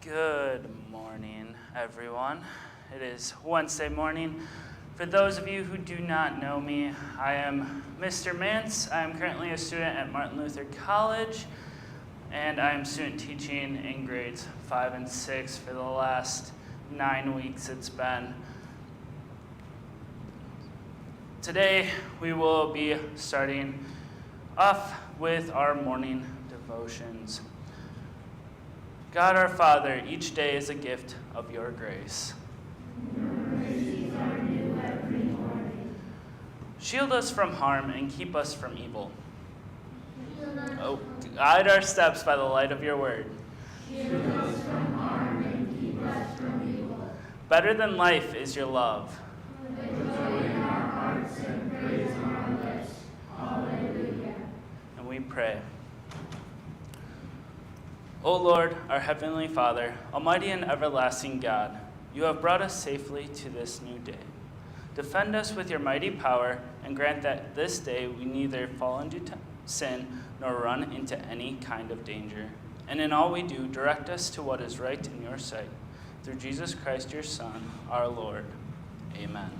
Good morning, everyone. It is Wednesday morning. For those of you who do not know me, I am Mr. Mance. I am currently a student at Martin Luther College, and I am student teaching in grades 5 and 6 for the last 9 weeks it's been. Today, we will be starting off with our morning devotions. God our Father, each day is a gift of your grace. Your mercies are new every morning. Shield us from harm and keep us from evil. Guide our steps by the light of your word. Shield us from harm and keep us from evil. Better than life is your love. With joy in our hearts and praise on our lips. Hallelujah. And we pray. O Lord, our heavenly Father, almighty and everlasting God, you have brought us safely to this new day. Defend us with your mighty power, and grant that this day we neither fall into sin nor run into any kind of danger. And in all we do, direct us to what is right in your sight. Through Jesus Christ, your Son, our Lord. Amen.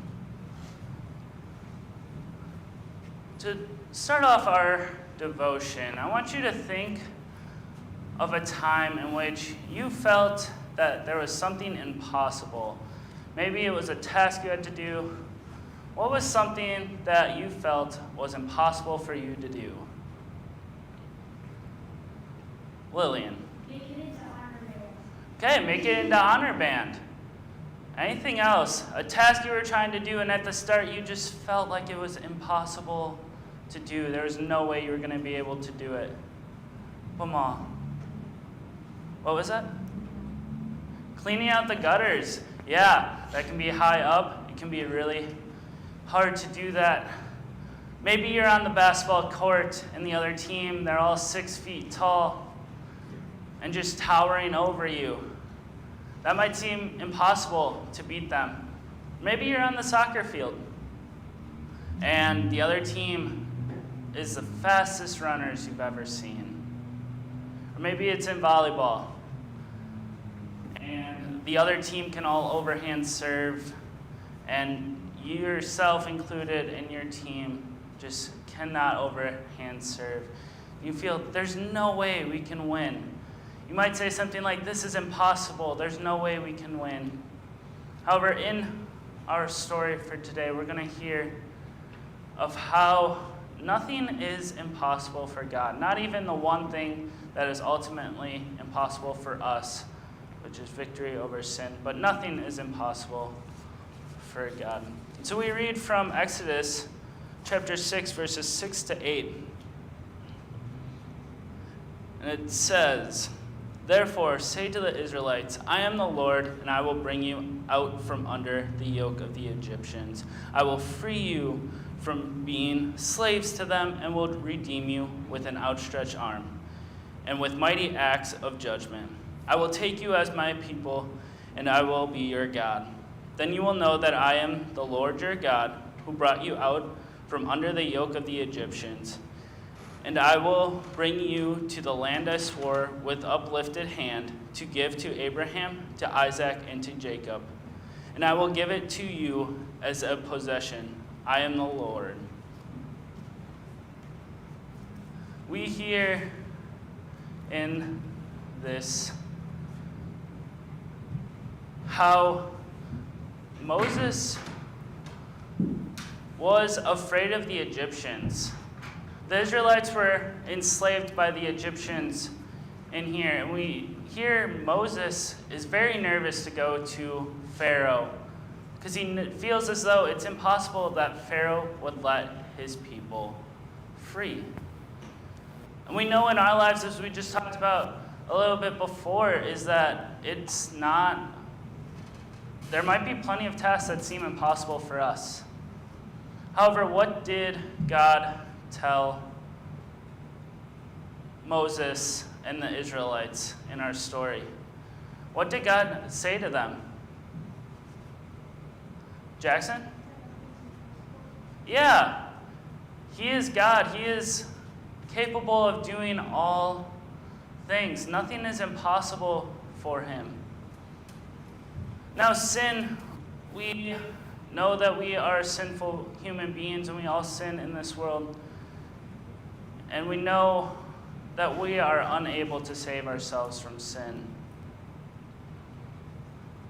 To start off our devotion, I want you to think of a time in which you felt that there was something impossible. Maybe it was a task you had to do. What was something that you felt was impossible for you to do? Lillian. Make it into honor band. Okay, make it into honor band. Anything else? A task you were trying to do and at the start you just felt like it was impossible to do. There was no way you were going to be able to do it. Mama. What was that? Cleaning out the gutters. Yeah, that can be high up. It can be really hard to do that. Maybe you're on the basketball court and the other team, they're all 6 feet tall and just towering over you. That might seem impossible to beat them. Maybe you're on the soccer field and the other team is the fastest runners you've ever seen. Or maybe it's in volleyball, and the other team can all overhand serve, and you yourself included in your team just cannot overhand serve. You feel there's no way we can win. You might say something like, this is impossible, there's no way we can win. However, in our story for today, we're going to hear of how nothing is impossible for God, not even the one thing that is ultimately impossible for us, which is victory over sin, but nothing is impossible for God. So we read from Exodus chapter 6, verses 6 to 8. And it says, "Therefore say to the Israelites, I am the Lord, and I will bring you out from under the yoke of the Egyptians. I will free you from being slaves to them, and will redeem you with an outstretched arm and with mighty acts of judgment. I will take you as my people, and I will be your God. Then you will know that I am the Lord your God, who brought you out from under the yoke of the Egyptians. And I will bring you to the land I swore with uplifted hand to give to Abraham, to Isaac, and to Jacob. And I will give it to you as a possession. I am the Lord." We hear in this how Moses was afraid of the Egyptians. The Israelites were enslaved by the Egyptians in here. And we hear Moses is very nervous to go to Pharaoh because he feels as though it's impossible that Pharaoh would let his people free. And we know in our lives, as we just talked about a little bit before, is that it's not, there might be plenty of tasks that seem impossible for us. However, what did God tell Moses and the Israelites in our story? What did God say to them? Jackson? Yeah, he is God. He is capable of doing all things. Nothing is impossible for him. Now, sin, we know that we are sinful human beings and we all sin in this world. And we know that we are unable to save ourselves from sin.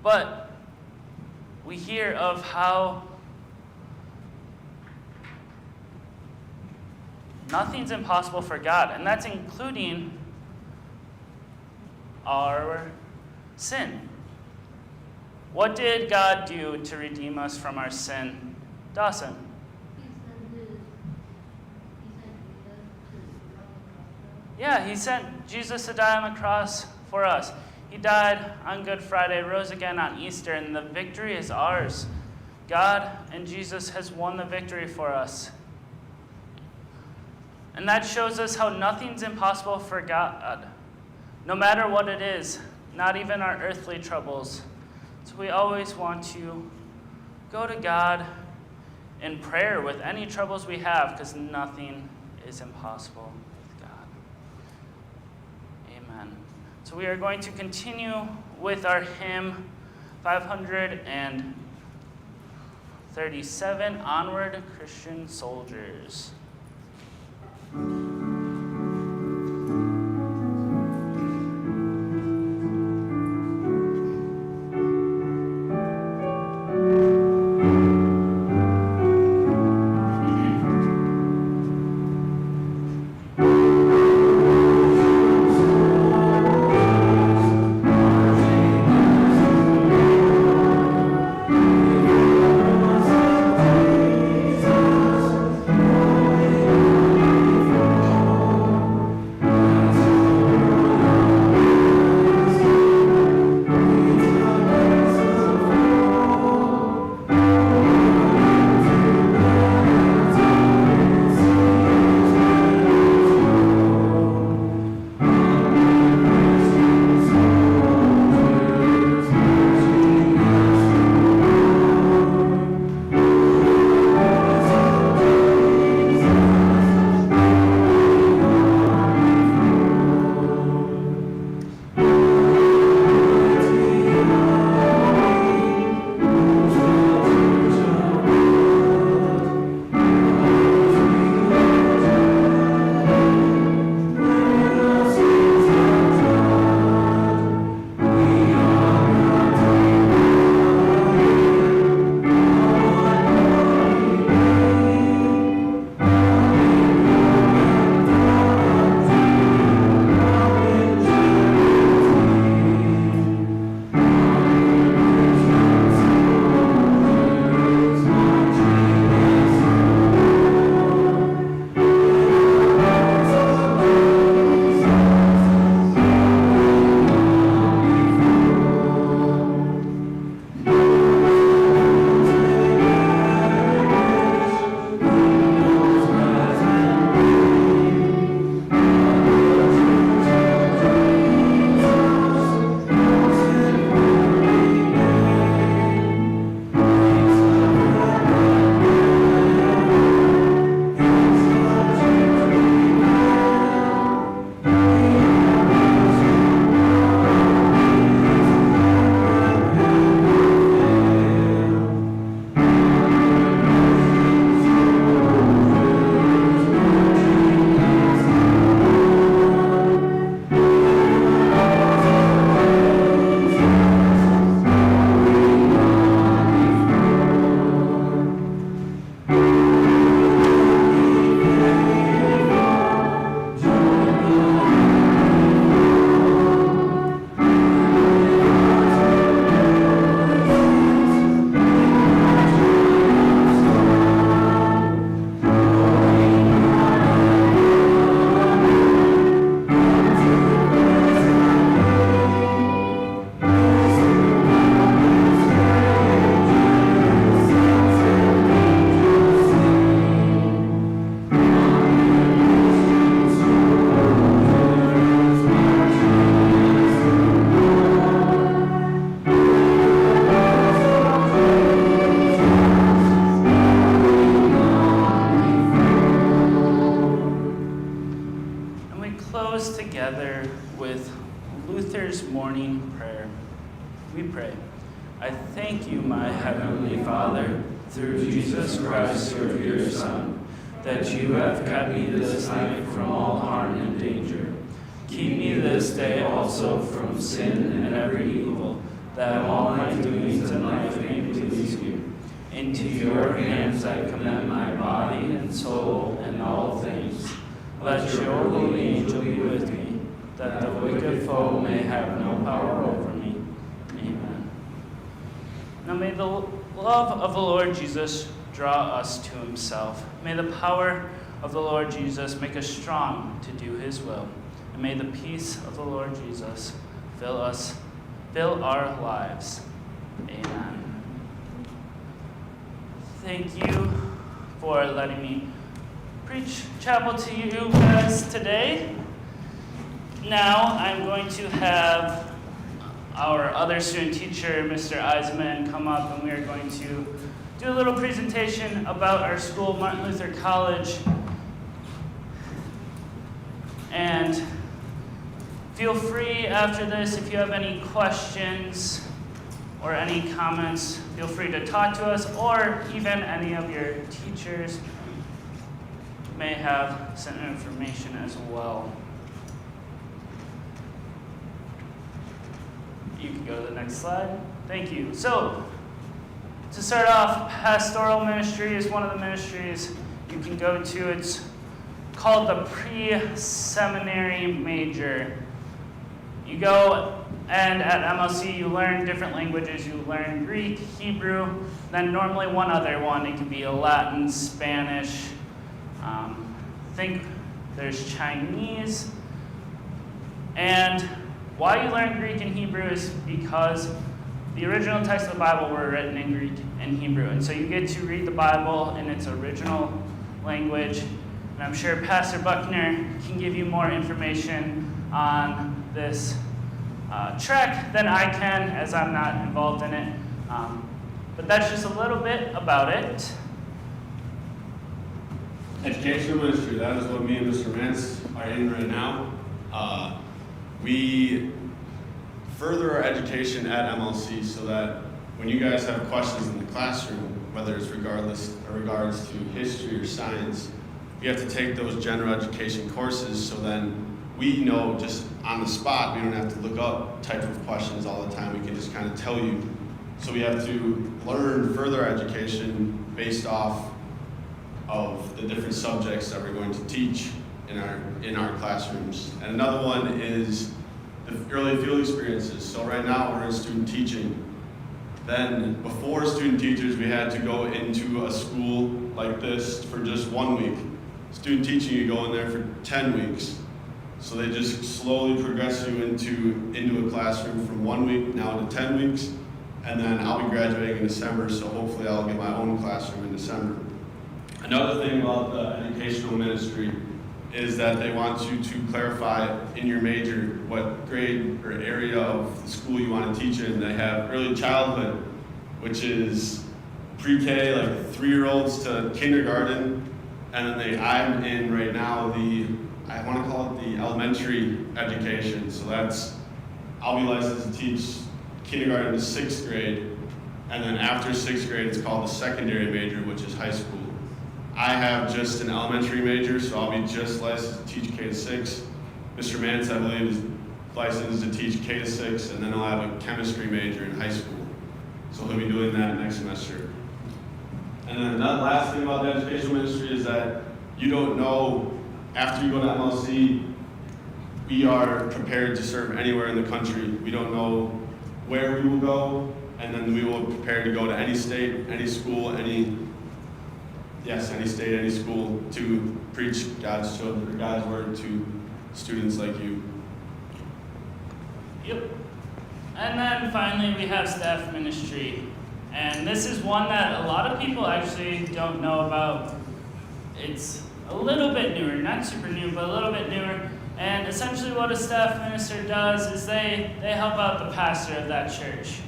But we hear of how nothing's impossible for God, and that's including our sin. What did God do to redeem us from our sin? Dawson. Yeah, he sent Jesus to die on the cross for us. He died on Good Friday, rose again on Easter, and the victory is ours. God and Jesus has won the victory for us. And that shows us how nothing's impossible for God, no matter what it is, not even our earthly troubles. So we always want to go to God in prayer with any troubles we have, because nothing is impossible with God. Amen. So we are going to continue with our hymn 537, Onward, Christian Soldiers. Luther's Morning Prayer. We pray. I thank you, my heavenly Father, through Jesus Christ, your dear Son, that you have kept me this night from all harm and danger. Keep me this day also from sin and every evil, that all my doings in life may please you. Into your hands I commend my body and soul and all things. Let your holy angel be with me, that the wicked foe may have no power over me. Amen. Now may the love of the Lord Jesus draw us to himself. May the power of the Lord Jesus make us strong to do his will. And may the peace of the Lord Jesus fill our lives. Amen. Thank you for letting me preach chapel to you guys today. Now I'm going to have our other student teacher, Mr. Eisenman, come up, and we are going to do a little presentation about our school, Martin Luther College. And feel free after this, if you have any questions or any comments, feel free to talk to us, or even any of your teachers may have some information as well. You can go to the next slide. Thank you. So, to start off, pastoral ministry is one of the ministries you can go to. It's called the pre-seminary major. You go, and at MLC you learn different languages. You learn Greek, Hebrew, then normally one other one. It could be a Latin, Spanish. I think there's Chinese. And why you learn Greek and Hebrew is because the original texts of the Bible were written in Greek and Hebrew. And so you get to read the Bible in its original language. And I'm sure Pastor Buckner can give you more information on this trek than I can, as I'm not involved in it. But that's just a little bit about it. Educational ministry, that is what me and Mr. Mance are in right now. We further our education at MLC so that when you guys have questions in the classroom, whether it's regards to history or science, you have to take those general education courses so then we know just on the spot, we don't have to look up type of questions all the time. We can just kind of tell you. So we have to learn further education based off of the different subjects that we're going to teach in our classrooms. And another one is the early field experiences. So right now we're in student teaching. Then before student teachers, we had to go into a school like this for just 1 week. Student teaching, you go in there for 10 weeks. So they just slowly progress you into a classroom from 1 week now to 10 weeks. And then I'll be graduating in December, so hopefully I'll get my own classroom in December. Another thing about the educational ministry is that they want you to clarify in your major what grade or area of the school you want to teach in. They have early childhood, which is pre-K, like 3-year-olds to kindergarten, and then I'm in right now I want to call it the elementary education. So I'll be licensed to teach kindergarten to 6th grade, and then after 6th grade it's called the secondary major, which is high school. I have just an elementary major, so I'll be just licensed to teach K to 6. Mr. Mance, I believe, is licensed to teach K to 6, and then I'll have a chemistry major in high school. So he'll be doing that next semester. And then the last thing about the educational ministry is that you don't know, after you go to MLC, we are prepared to serve anywhere in the country. We don't know where we will go, and then we will prepare to go to any state, any school, any state, any school to preach God's children, God's word to students like you. Yep. And then finally we have staff ministry. And this is one that a lot of people actually don't know about. It's a little bit newer, not super new, but a little bit newer. And essentially what a staff minister does is they help out the pastor of that church.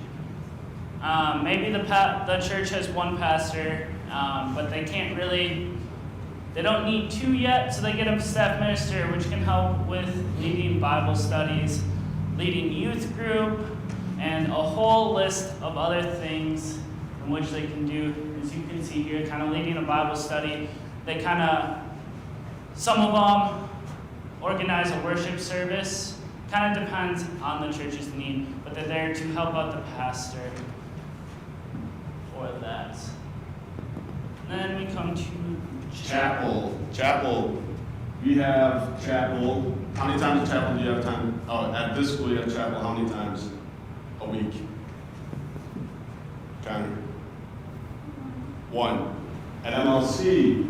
Maybe the church has one pastor, but they don't need 2 yet, so they get a staff minister, which can help with leading Bible studies. leading youth group, and a whole list of other things in which they can do. As you can see here, kind of leading a Bible study. They some of them organize a worship service. Kind of depends on the church's need, but they're there to help out the pastor for that. And then we come to Chapel. We have chapel. How many times at chapel do you have time? Oh, at this school you have chapel how many times a week? Connor? 1. At MLC,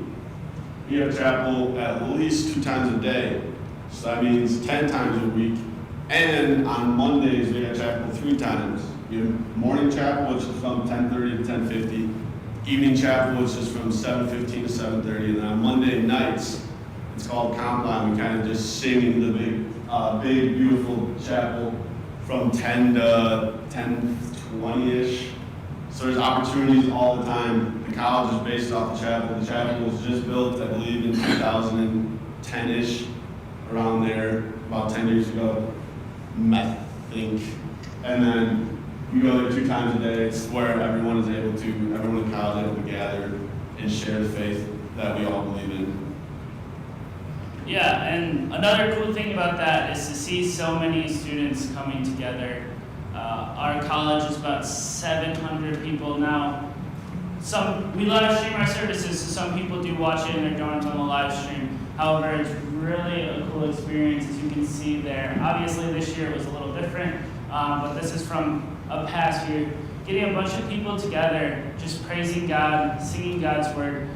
we have chapel at least 2 times a day. So that means 10 times a week. And on Mondays, we have chapel 3 times. We have morning chapel, which is from 10:30 to 10:50. Evening chapel, which is from 7:15 to 7:30. And then on Monday nights, it's called Compline. We kind of just sing in the big, beautiful chapel from 10 to 10:20-ish. So there's opportunities all the time. The college is based off the chapel. The chapel was just built, I believe, in 2010-ish, around there, about 10 years ago, I think. And then we go there 2 times a day. It's where everyone in college is able to gather and share the faith that we all believe in. Yeah, and another cool thing about that is to see so many students coming together. Our college is about 700 people now. We live stream our services, so some people do watch it in their dorms on the live stream. However, it's really a cool experience, as you can see there. Obviously, this year it was a little different, but this is from a past year. Getting a bunch of people together, just praising God, singing God's word.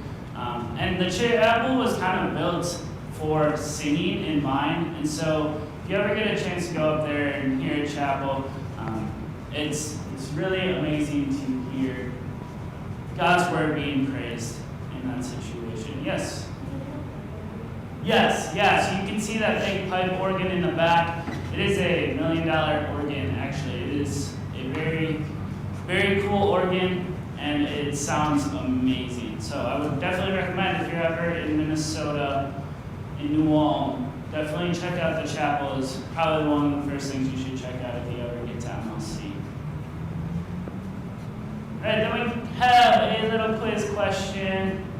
And the chapel was kind of built for singing in mind, and so if you ever get a chance to go up there and hear a chapel, it's really amazing to hear God's word being praised in that situation. Yes? Yes, so you can see that big pipe organ in the back. It is a $1 million organ, actually. It is a very, very cool organ, and it sounds amazing. So I would definitely recommend, if you're ever in Minnesota, in New Ulm, definitely check out the chapel. It's probably one of the first things you should check out if you ever get to MLC. All right, then we have a little quiz question.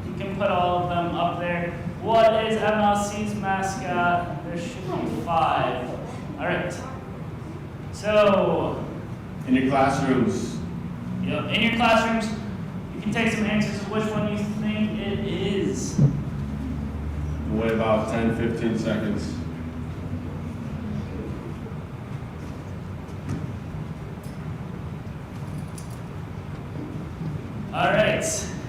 You can put all of them up there. What is MLC's mascot? There should be 5. All right. So, In your classrooms, in your classrooms, you can take some answers of which one you think it is. wait about 10-15 seconds. All right.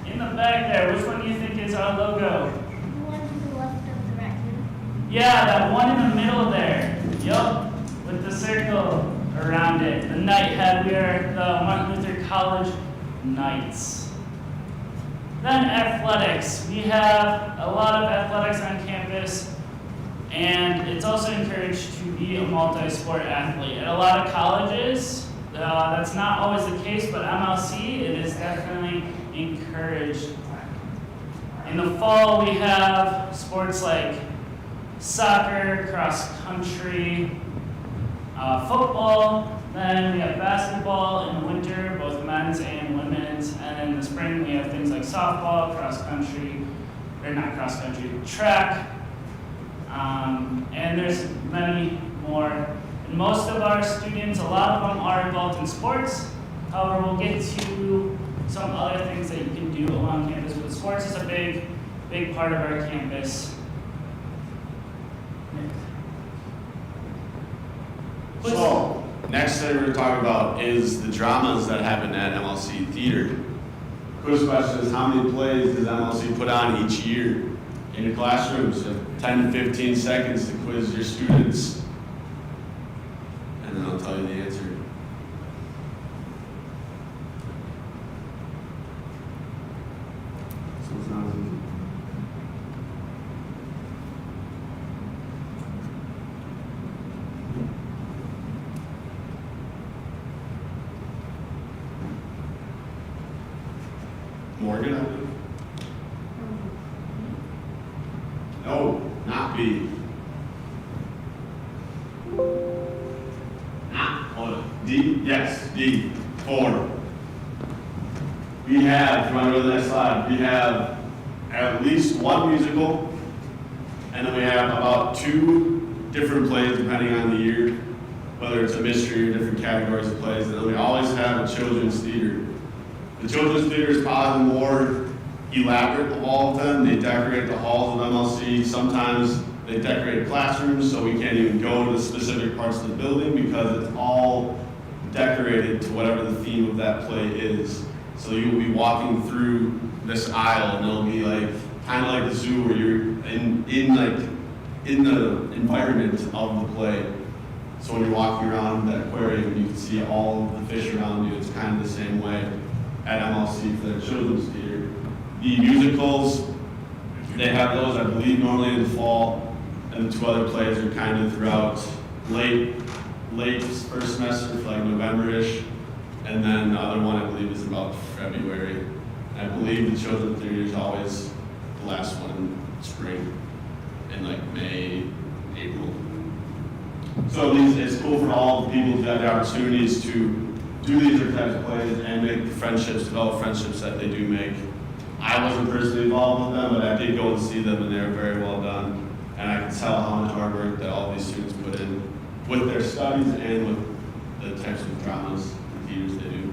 In the back there, which one do you think is our logo? The one to the left of the raccoon. Yeah, that one in the middle there. Yup, with the circle around it. The Knighthead. We are the Martin Luther College Knights. Then athletics. We have a lot of athletics on campus, and it's also encouraged to be a multi-sport athlete. At a lot of colleges, that's not always the case, but MLC, it is definitely encouraged. In the fall, we have sports like soccer, cross country, football. Then we have basketball in the winter, both men's and women's. And in the spring, we have things like softball, track. And there's many more. And most of our students, a lot of them are involved in sports. However, we'll get to some other things that you can do along campus. But sports is a big part of our campus. So, next thing we're going to talk about is the dramas that happen at MLC Theater. Quiz question is, how many plays does MLC put on each year? In your classrooms, you have 10 to 15 seconds to quiz your students. And then I'll tell you the answer. So it's not as easy. Morgan, I believe. No, not B. D? Yes, D. 4. We have, if you want to go to the next slide, we have at least one musical, and then we have about 2 different plays depending on the year, whether it's a mystery or different categories of plays, and then we always have a children's theater. The children's theater is probably the more elaborate of all of them. They decorate the halls of MLC. Sometimes they decorate classrooms, so we can't even go to the specific parts of the building because it's all decorated to whatever the theme of that play is. So you will be walking through this aisle, and it'll be like kind of like the zoo, where you're in the environment of the play. So when you're walking around that aquarium, you can see all of the fish around you. It's kind of the same way at MLC for their children's theater. The musicals, they have those, I believe, normally in the fall, and the 2 other plays are kind of throughout late first semester, for like November-ish, and then the other one I believe is about February. I believe the children's theater is always the last one in spring, in like May, April. So it's cool for all the people to have the opportunities to do these types of plays and make friendships, develop friendships that they do make. I wasn't personally involved with them, but I did go and see them, and they were very well done. And I can tell how much hard work that all these students put in with their studies and with the types of dramas and theaters they do.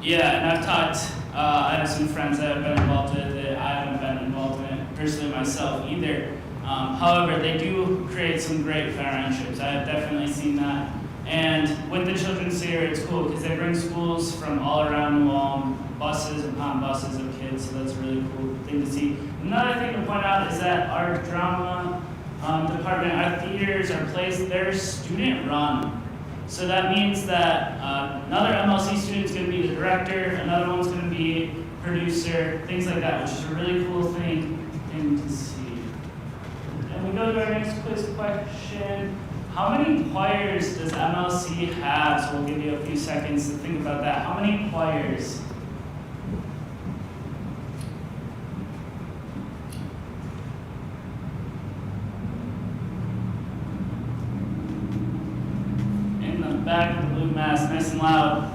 Yeah, and I've talked, I have some friends that have been involved with it. I haven't been involved in it personally myself either. However, they do create some great friendships. I have definitely seen that. And with the children's theater, it's cool because they bring schools from all around New Ulm, buses upon buses of kids, so that's a really cool thing to see. Another thing to point out is that our drama department, our theaters, our plays, they're student run. So that means that another MLC student is going to be the director, another one's going to be producer, things like that, which is a really cool thing to see. And we go to our next quiz question. How many choirs does MLC have? So we'll give you a few seconds to think about that. How many choirs? In the back of the blue mask, nice and loud.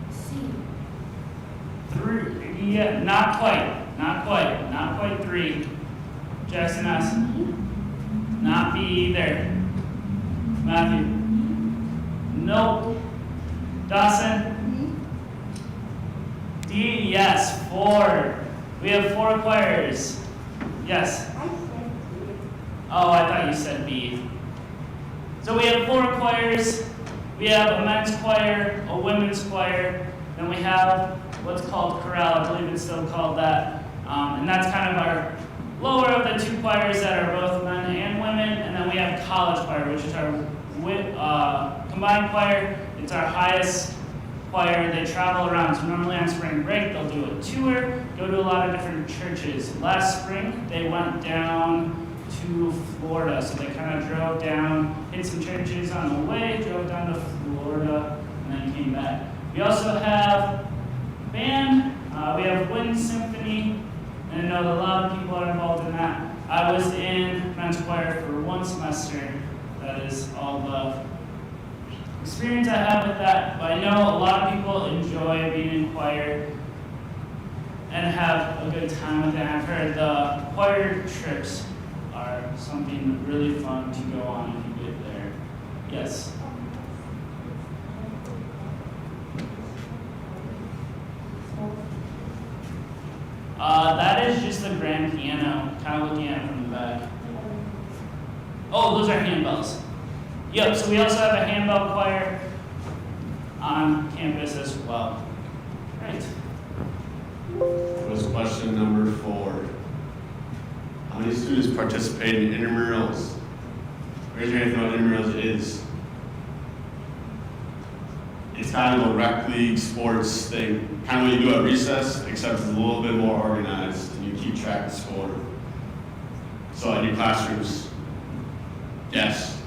C. 3, yeah, not quite 3. Jackson S. Not B either. Matthew. Nope. Dawson. D, yes, 4. We have 4 choirs. Yes. I said Oh, I thought you said B. So we have 4 choirs. We have a men's choir, a women's choir, then we have what's called chorale. I believe it's still called that. And that's kind of our lower of the 2 choirs that are both men and women. And then we have college choir, which is our combined choir. It's our highest choir. They travel around. So normally on spring break, they'll do a tour, go to a lot of different churches. Last spring, they went down to Florida. So they kind of drove down, hit some churches on the way, drove down to Florida, and then came back. We also have band. We have wind symphony, and I know that a lot of people are involved in that. I was in men's choir for 1 semester. That is all the experience I have with that. But I know a lot of people enjoy being in choir and have a good time with it. I've heard the choir trips are something really fun to go on if you get there. Yes. That is just the grand piano, kind of looking at it from the back. Oh, those are handbells. Yep, so we also have a handbell choir on campus as well. Right. Was question number 4. How many students participate in intramurals? Raise your hand if you know what intramurals is. It's kind of a rec league sports thing, kind of what you do at recess, except it's a little bit more organized and you keep track of the score. So in your classrooms, yes.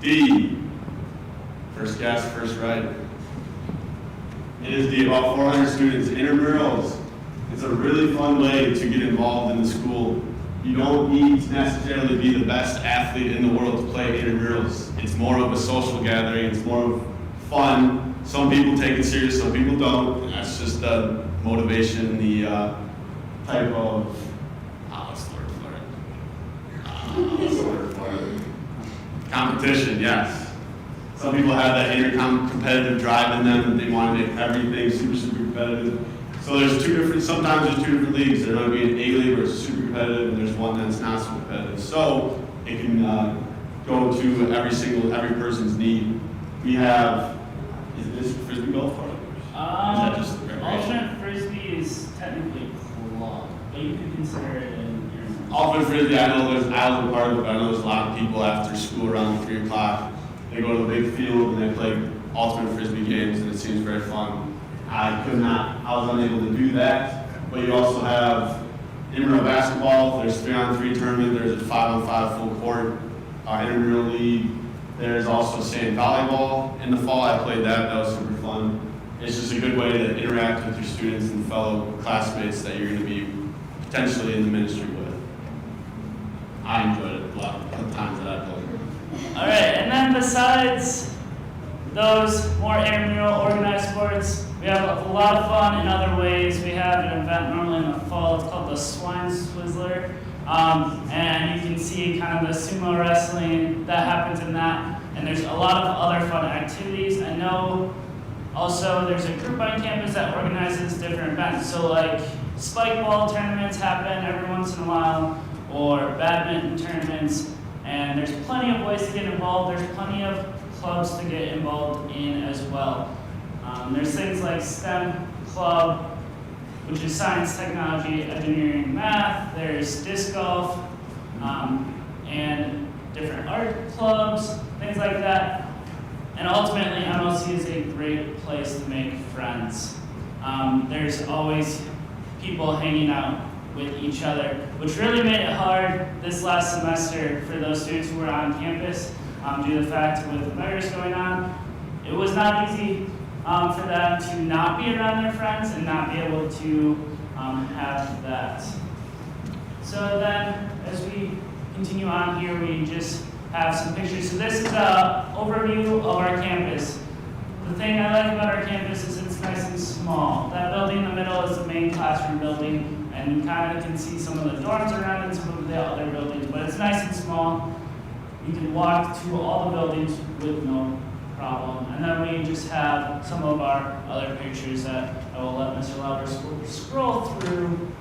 D. First guess, first right. It is D. About 400 students. Intramurals. It's a really fun way to get involved in the school. You don't need to necessarily be the best athlete in the world to play intramurals. It's more of a social gathering. It's more of fun. Some people take it serious, some people don't. That's just the motivation, the type of, what's the word for it? Competition, yes. Some people have that inner competitive drive in them, and they want to make everything super, super competitive. So there's sometimes there's two different leagues. There's going to be an A league where it's super competitive, and there's one that's not so competitive. So it can go to every person's need. We have, is this frisbee golf or? Is that just the recreation? Alternate frisbee is technically club, but you could consider it in your. Alternate frisbee, I was a part of it, but I know there's a lot of people after school around 3 o'clock. They go to the big field and they play alternate frisbee games, and it seems very fun. I was unable to do that. But you also have intramural basketball. There's 3-on-3 tournament. There's a 5-on-5 full court intramural league. There's also sand volleyball. In the fall, I played that. That was super fun. It's just a good way to interact with your students and fellow classmates that you're going to be potentially in the ministry with. I enjoyed it a lot of times that I played. All right, and then besides those more intramural organized sports, we have a lot of fun in other ways. We have an event normally in the fall. It's called the Swine Swizzler. And you can see kind of the sumo wrestling that happens in that. And there's a lot of other fun activities. I know also there's a group on campus that organizes different events. So like spike ball tournaments happen every once in a while, or badminton tournaments. And there's plenty of ways to get involved. There's plenty of clubs to get involved in as well. There's things like STEM Club, which is science, technology, engineering, math. There's disc golf, and different art clubs, things like that. And ultimately, MLC is a great place to make friends. There's always people hanging out with each other, which really made it hard this last semester for those students who were on campus due to the fact with the virus going on. It was not easy for them to not be around their friends and not be able to have that. So then, as we continue on here, we just have some pictures. So this is an overview of our campus. The thing I like about our campus is it's nice and small. That building in the middle is the main classroom building, and you kind of can see some of the dorms around and some of the other buildings, but it's nice and small. You can walk to all the buildings with no problem. And then we just have some of our other pictures that I will let Mr. Lauber scroll through.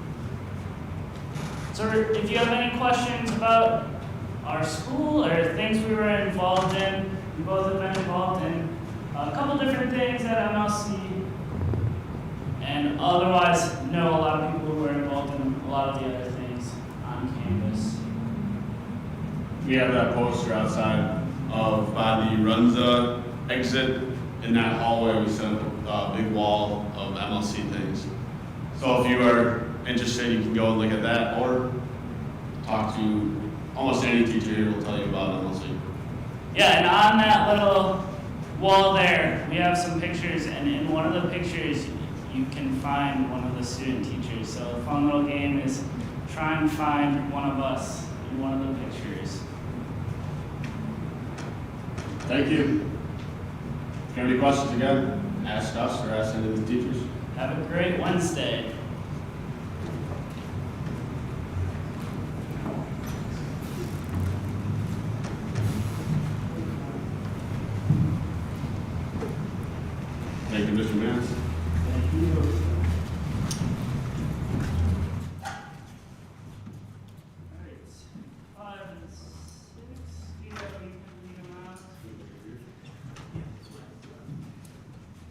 So if you have any questions about our school or things we were involved in, we both have been involved in a couple different things at MLC, and otherwise know a lot of people who are involved in a lot of the other things on campus. We have that poster outside of by the Runza exit. In that hallway, we set up a big wall of MLC things. So if you are interested, you can go and look at that, or talk to almost any teacher here will tell you about MLC. Yeah, and on that little wall there, we have some pictures, and in one of the pictures, you can find one of the student teachers. So a fun little game is try and find one of us in one of the pictures. Thank you. If you have any questions again, ask us or ask any of the teachers. Have a great Wednesday.